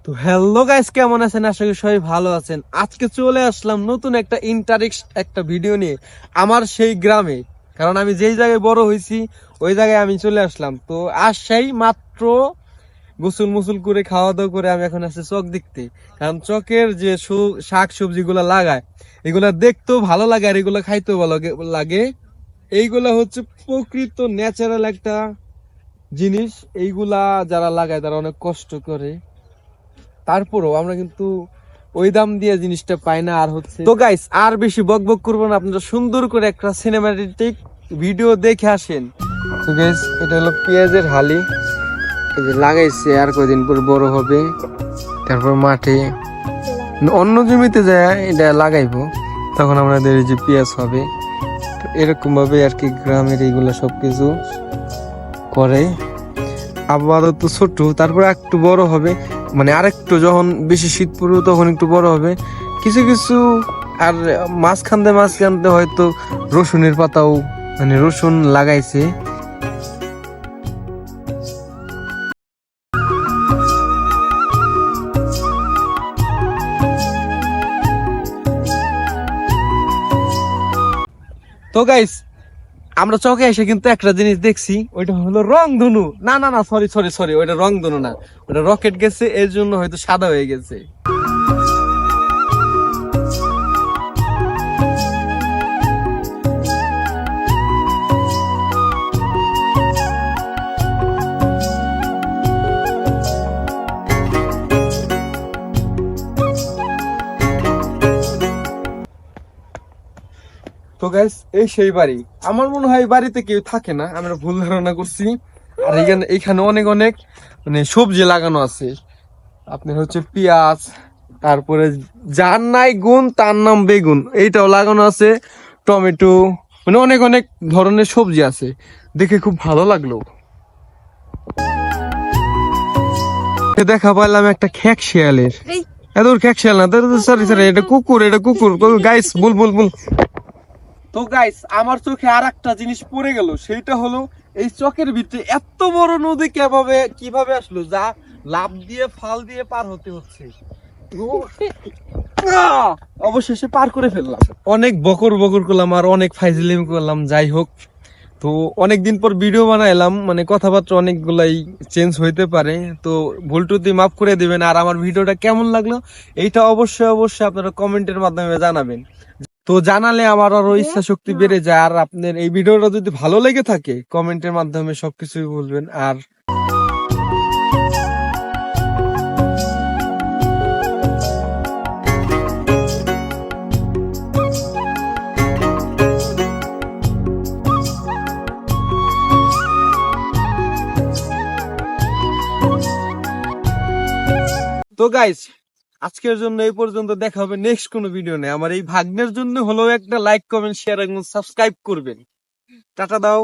তো hello guys, কেমন আছেন? আশা করি সবাই ভালো আছেন। আজকে চলে আসলাম নতুন একটা ইন্টারেস্ট একটা ভিডিও নিয়ে আমার সেই গ্রামে। কারণ আমি যেই জায়গায় বড় হয়েছি ওই জায়গায় আমি চলে আসলাম। তো আসছেই মাত্র গোসল মুসুল করে খাওয়া দাওয়া করে আমি এখন আসছি চক দেখতে। কারণ চকের যে শাক সবজি গুলা লাগায় এগুলা দেখতেও ভালো লাগে আর এগুলা খাইতেও ভালো লাগে। এইগুলা হচ্ছে প্রকৃত ন্যাচারাল একটা জিনিস। এইগুলা যারা লাগায় তারা অনেক কষ্ট করে, তারপরও আমরা কিন্তু ওই দাম দিয়ে জিনিসটা পাই না। আর হচ্ছে তো গাইস, আর বেশি বক বক করবো না, আপনারা সুন্দর করে একটা সিনেমাটিক ভিডিও দেখে আসেন। তো গাইস, এটা হলো পেঁয়াজের হালি, এই যে লাগাইছে, আর কয়দিন পর বড় হবে, তারপর মাঠে অন্য জমিতে যায় এটা লাগাইবো, তখন আমাদের এই যে পেঁয়াজ হবে। তো এরকম ভাবে আর কি গ্রামের এইগুলা সবকিছু করে। আপাতত ছোট, তারপর একটু বড় হবে, মানে আরেকটু যখন বেশি শীত পড়বে তখন একটু বড় হবে কিছু কিছু। আর মাঝখানতে হয়তো রসুনের পাতাও, মানে রসুন লাগাইছে। তো গাইস, আমরা চকে এসে কিন্তু একটা জিনিস দেখছি, ওইটা হলো রংধনু। না না না, সরি সরি সরি, ওইটা রংধনু না, ওটা রকেট গেছে, এর জন্য হয়তো সাদা হয়ে গেছে। তো গাইস, এই সেই বাড়ি। আমার মনে হয় এই বাড়িতে কেউ থাকে না, আমরা ভুল ধারণা করছি। আর এইখানে অনেক অনেক মানে সবজি লাগানো আছে। আপনার হচ্ছে পেঁয়াজ, তারপরে যার নাই গুণ তার নাম বেগুন, এইটাও লাগানো আছে, টমেটো, মানে অনেক অনেক ধরনের সবজি আছে। দেখে খুব ভালো লাগলো। দেখা পাইলাম একটা খেক শিয়ালের, এত খেক শিয়াল না, সরি সরি, এটা কুকুর, এটা কুকুর। গাইস, বুল বুল বুল। তো গাইস, আমার চোখে আর একটা জিনিস পড়ে গেল, সেটা হলো এই চকের ভিতরে এত বড় নদী কিভাবে আসলো, যা লাফ দিয়ে ফাল দিয়ে পার হতে হচ্ছে। তো অবশেষে পার করে ফেললাম। অনেক বকর বকর করলাম আর অনেক ফাইজলিম করলাম, যাই হোক। তো অনেকদিন পর ভিডিও বানাইলাম, মানে কথাবার্তা অনেকগুলাই চেঞ্জ হইতে পারে, তো ভুল টুটি মাফ করে দিবেন। আর আমার ভিডিওটা কেমন লাগলো এইটা অবশ্যই অবশ্যই আপনারা কমেন্টের মাধ্যমে জানাবেন। তো জানালে আমার আরো ইচ্ছা শক্তি বেড়ে যায়। আর আপনার এই ভিডিওটা যদি ভালো লেগে থাকে কমেন্টের মাধ্যমে সবকিছুই বলবেন। আর তো গাইস, আজকের জন্য এই পর্যন্ত, দেখা হবে নেক্সট কোনো ভিডিও নেই। আমার এই ভাগ্নের জন্য হলো একটা লাইক কমেন্ট শেয়ার এবং সাবস্ক্রাইব করবেন। টাটা দাও।